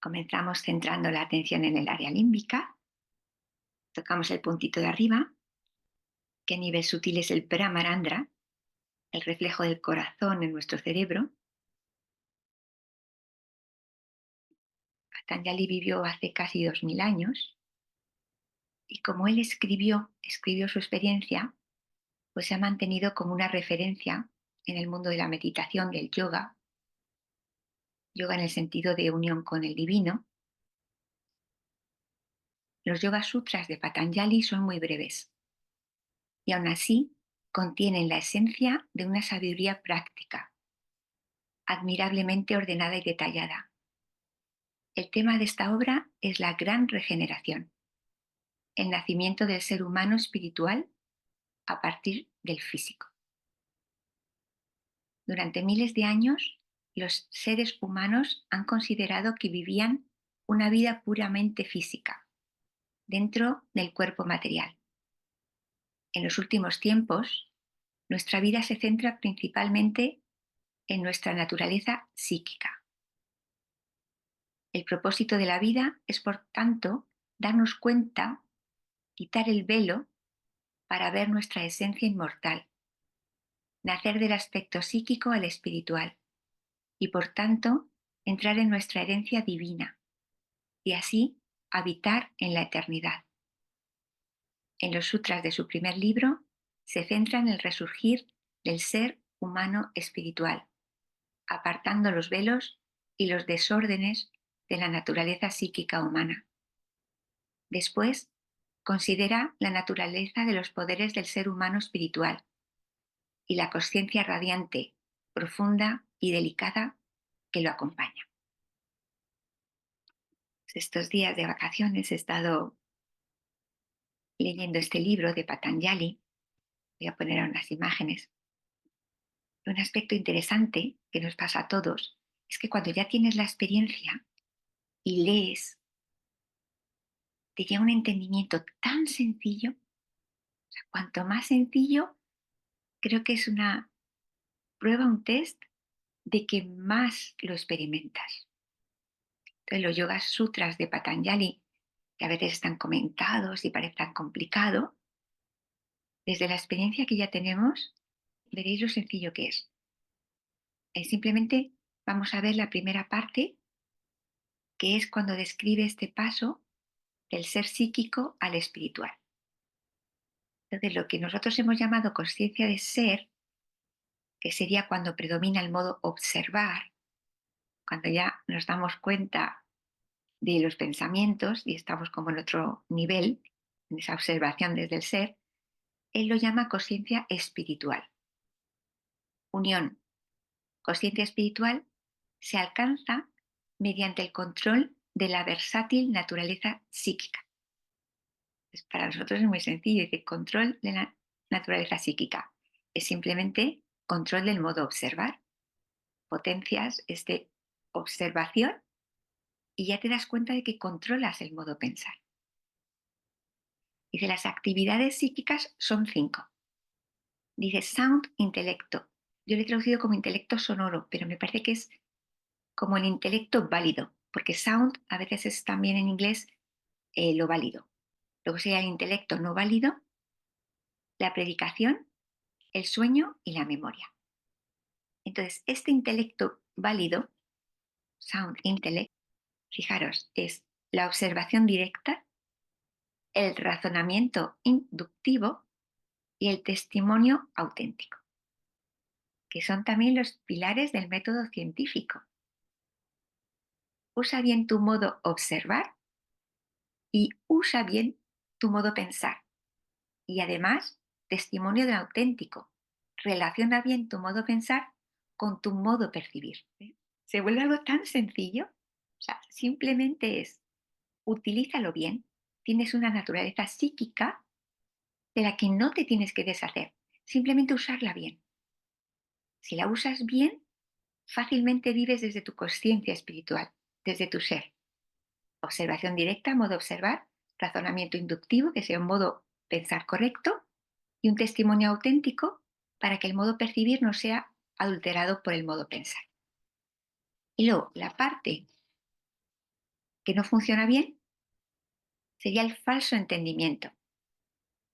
Comenzamos centrando la atención en el área límbica, tocamos el puntito de arriba, que a nivel sutil es el Brahmarandra, el reflejo del corazón en nuestro cerebro. Patanjali vivió hace casi 2000 años y como él escribió su experiencia, pues se ha mantenido como una referencia en el mundo de la meditación, del yoga en el sentido de unión con el divino. Los Yoga Sutras de Patanjali son muy breves y aún así contienen la esencia de una sabiduría práctica, admirablemente ordenada y detallada. El tema de esta obra es la gran regeneración, el nacimiento del ser humano espiritual a partir del físico. Durante miles de años, los seres humanos han considerado que vivían una vida puramente física, dentro del cuerpo material. En los últimos tiempos, nuestra vida se centra principalmente en nuestra naturaleza psíquica. El propósito de la vida es, por tanto, darnos cuenta, quitar el velo para ver nuestra esencia inmortal, nacer del aspecto psíquico al espiritual y, por tanto, entrar en nuestra herencia divina y así habitar en la eternidad. En los sutras de su primer libro se centra en el resurgir del ser humano espiritual, apartando los velos y los desórdenes de la naturaleza psíquica humana. Después, considera la naturaleza de los poderes del ser humano espiritual y la consciencia radiante, profunda y delicada que lo acompaña. Estos días de vacaciones he estado leyendo este libro de Patanjali. Voy a poner unas imágenes. Un aspecto interesante que nos pasa a todos es que cuando ya tienes la experiencia y lees, te llega un entendimiento tan sencillo. O sea, cuanto más sencillo, creo que es una prueba, un test de que más lo experimentas. Entonces, los Yoga Sutras de Patanjali, que a veces están comentados y parecen complicados, desde la experiencia que ya tenemos, veréis lo sencillo que es. Simplemente vamos a ver la primera parte, que es cuando describe este paso del ser psíquico al espiritual. Entonces, lo que nosotros hemos llamado conciencia de ser, que sería cuando predomina el modo observar, cuando ya nos damos cuenta de los pensamientos y estamos como en otro nivel, en esa observación desde el ser, él lo llama conciencia espiritual. Unión. Conciencia espiritual se alcanza mediante el control de la versátil naturaleza psíquica. Pues para nosotros es muy sencillo, decir control de la naturaleza psíquica. Es simplemente control del modo observar. Potencias este observación y ya te das cuenta de que controlas el modo pensar. Dice, las actividades psíquicas son 5. Dice sound, intelecto. Yo le he traducido como intelecto sonoro, pero me parece que es como el intelecto válido, porque sound a veces es también en inglés lo válido. Luego sería el intelecto no válido, la predicación, el sueño y la memoria. Entonces, este intelecto válido, sound intellect, fijaros, es la observación directa, el razonamiento inductivo y el testimonio auténtico, que son también los pilares del método científico. Usa bien tu modo observar y usa bien tu modo pensar. Y además, testimonio del auténtico. Relaciona bien tu modo pensar con tu modo percibir. Se vuelve algo tan sencillo. O sea, simplemente es, utilízalo bien. Tienes una naturaleza psíquica de la que no te tienes que deshacer. Simplemente usarla bien. Si la usas bien, fácilmente vives desde tu conciencia espiritual, desde tu ser. Observación directa, modo observar, razonamiento inductivo, que sea un modo pensar correcto, y un testimonio auténtico para que el modo percibir no sea adulterado por el modo pensar. Y luego, la parte que no funciona bien sería el falso entendimiento,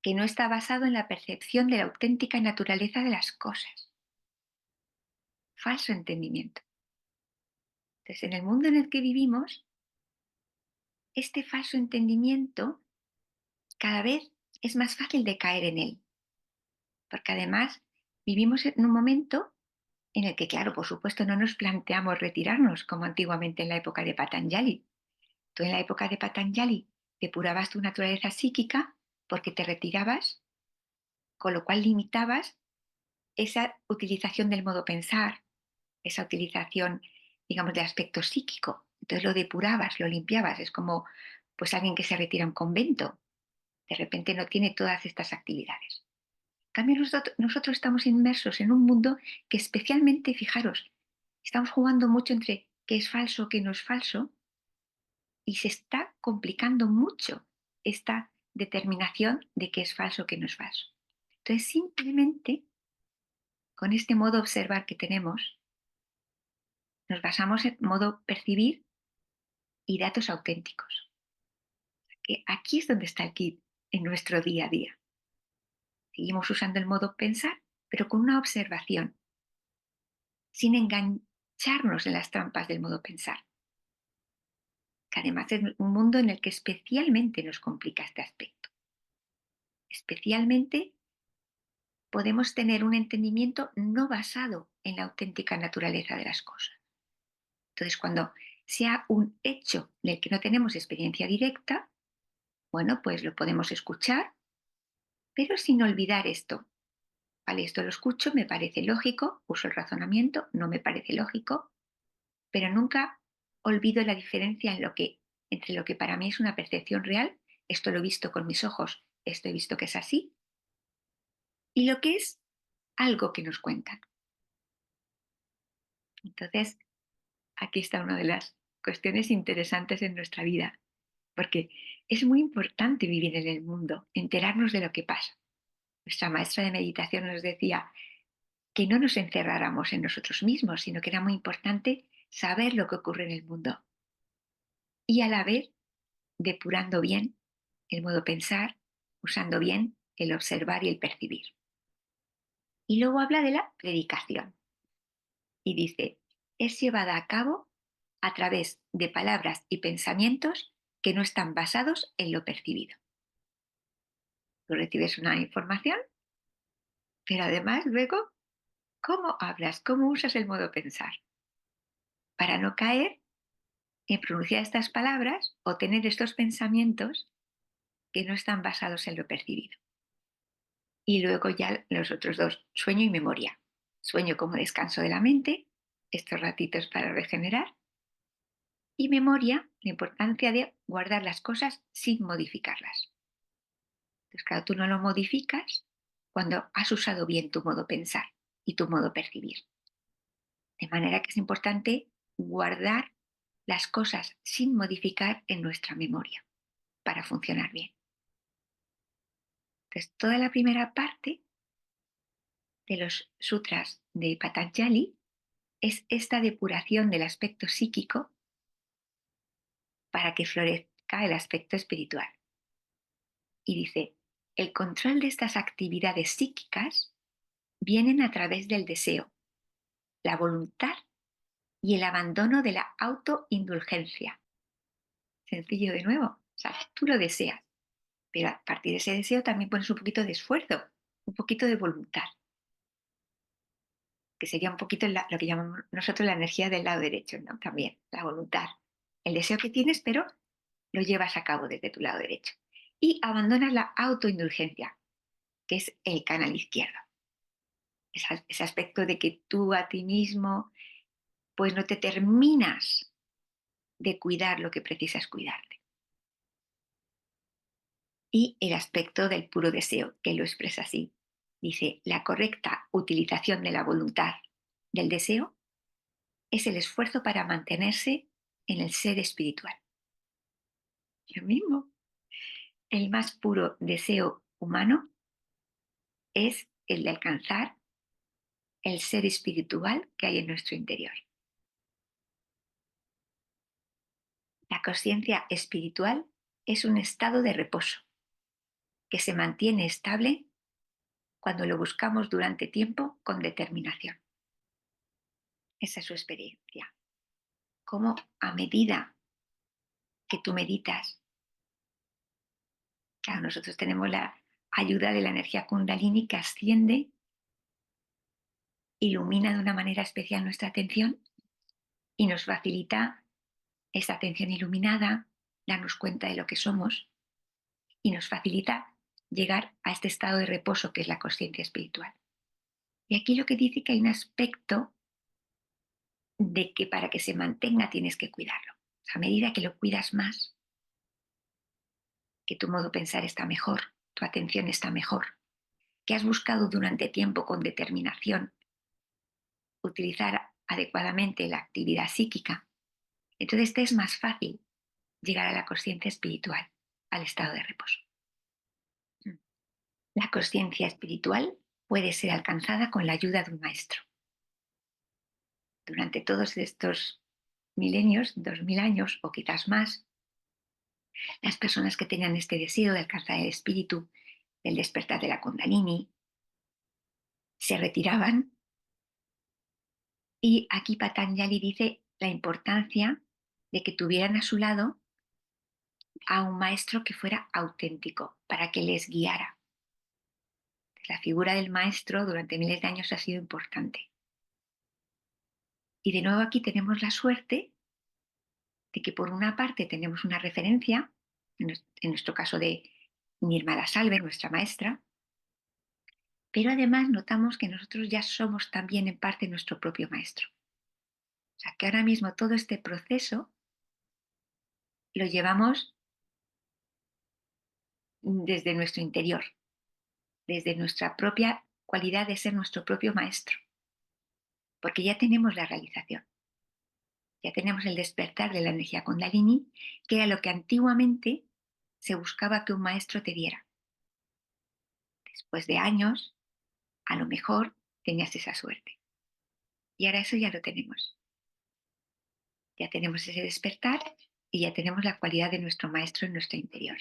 que no está basado en la percepción de la auténtica naturaleza de las cosas. Falso entendimiento. Entonces, en el mundo en el que vivimos, este falso entendimiento cada vez es más fácil de caer en él, porque además vivimos en un momento en el que, claro, por supuesto, no nos planteamos retirarnos como antiguamente en la época de Patanjali. Tú en la época de Patanjali depurabas tu naturaleza psíquica porque te retirabas, con lo cual limitabas esa utilización del modo pensar, esa utilización, digamos, de aspecto psíquico. Entonces lo depurabas, lo limpiabas. Es como pues alguien que se retira a un convento. De repente no tiene todas estas actividades. En cambio, nosotros estamos inmersos en un mundo que especialmente, fijaros, estamos jugando mucho entre qué es falso, qué no es falso, y se está complicando mucho esta determinación de qué es falso, qué no es falso. Entonces, simplemente con este modo observar que tenemos, nos basamos en modo percibir y datos auténticos. Que aquí es donde está el kit en nuestro día a día. Seguimos usando el modo pensar, pero con una observación, sin engancharnos en las trampas del modo pensar, que además es un mundo en el que especialmente nos complica este aspecto. Especialmente podemos tener un entendimiento no basado en la auténtica naturaleza de las cosas. Entonces, cuando sea un hecho del que no tenemos experiencia directa, bueno, pues lo podemos escuchar, pero sin olvidar esto. Vale, esto lo escucho, me parece lógico, uso el razonamiento, no me parece lógico, pero nunca olvido la diferencia entre lo que para mí es una percepción real, esto lo he visto con mis ojos, esto he visto que es así, y lo que es algo que nos cuentan. Entonces, aquí está una de las cuestiones interesantes en nuestra vida, porque es muy importante vivir en el mundo, enterarnos de lo que pasa. Nuestra maestra de meditación nos decía que no nos encerráramos en nosotros mismos, sino que era muy importante saber lo que ocurre en el mundo y a la vez depurando bien el modo pensar, usando bien el observar y el percibir. Y luego habla de la predicación y dice, es llevada a cabo a través de palabras y pensamientos que no están basados en lo percibido. Tú recibes una información, pero además luego, ¿cómo hablas? ¿Cómo usas el modo pensar? Para no caer en pronunciar estas palabras o tener estos pensamientos que no están basados en lo percibido. Y luego ya los otros dos, sueño y memoria. Sueño como descanso de la mente, estos ratitos para regenerar. Y memoria, la importancia de guardar las cosas sin modificarlas. Entonces, claro, tú no lo modificas cuando has usado bien tu modo pensar y tu modo percibir. De manera que es importante guardar las cosas sin modificar en nuestra memoria para funcionar bien. Entonces, toda la primera parte de los sutras de Patanjali es esta depuración del aspecto psíquico para que florezca el aspecto espiritual. Y dice, el control de estas actividades psíquicas vienen a través del deseo, la voluntad y el abandono de la autoindulgencia. Sencillo de nuevo, o sea, tú lo deseas, pero a partir de ese deseo también pones un poquito de esfuerzo, un poquito de voluntad, que sería un poquito lo que llamamos nosotros la energía del lado derecho, ¿no? También, la voluntad. El deseo que tienes, pero lo llevas a cabo desde tu lado derecho. Y abandonas la autoindulgencia, que es el canal izquierdo. Ese aspecto de que tú a ti mismo, pues no te terminas de cuidar lo que precisas cuidarte. Y el aspecto del puro deseo, que lo expresa así. Dice, la correcta utilización de la voluntad del deseo es el esfuerzo para mantenerse en el ser espiritual. Lo mismo, el más puro deseo humano es el de alcanzar el ser espiritual que hay en nuestro interior. La conciencia espiritual es un estado de reposo que se mantiene estable cuando lo buscamos durante tiempo con determinación. Esa es su experiencia. Como a medida que tú meditas, claro, nosotros tenemos la ayuda de la energía Kundalini que asciende, ilumina de una manera especial nuestra atención y nos facilita esa atención iluminada, darnos cuenta de lo que somos y nos facilita llegar a este estado de reposo que es la conciencia espiritual. Y aquí lo que dice que hay un aspecto de que para que se mantenga tienes que cuidarlo. O sea, a medida que lo cuidas más, que tu modo de pensar está mejor, tu atención está mejor, que has buscado durante tiempo con determinación utilizar adecuadamente la actividad psíquica, entonces te es más fácil llegar a la conciencia espiritual, al estado de reposo. La conciencia espiritual puede ser alcanzada con la ayuda de un maestro. Durante todos estos milenios, 2000 años o quizás más, las personas que tenían este deseo de alcanzar el espíritu, del despertar de la Kundalini, se retiraban y aquí Patanjali dice la importancia de que tuvieran a su lado a un maestro que fuera auténtico para que les guiara. La figura del maestro durante miles de años ha sido importante. Y de nuevo aquí tenemos la suerte de que por una parte tenemos una referencia, en nuestro caso de Nirmala Salve, nuestra maestra, pero además notamos que nosotros ya somos también en parte nuestro propio maestro. O sea, que ahora mismo todo este proceso lo llevamos desde nuestro interior, desde nuestra propia cualidad de ser nuestro propio maestro, porque ya tenemos la realización, ya tenemos el despertar de la energía Kundalini, que era lo que antiguamente se buscaba que un maestro te diera. Después de años, a lo mejor tenías esa suerte. Y ahora eso ya lo tenemos. Ya tenemos ese despertar y ya tenemos la cualidad de nuestro maestro en nuestro interior.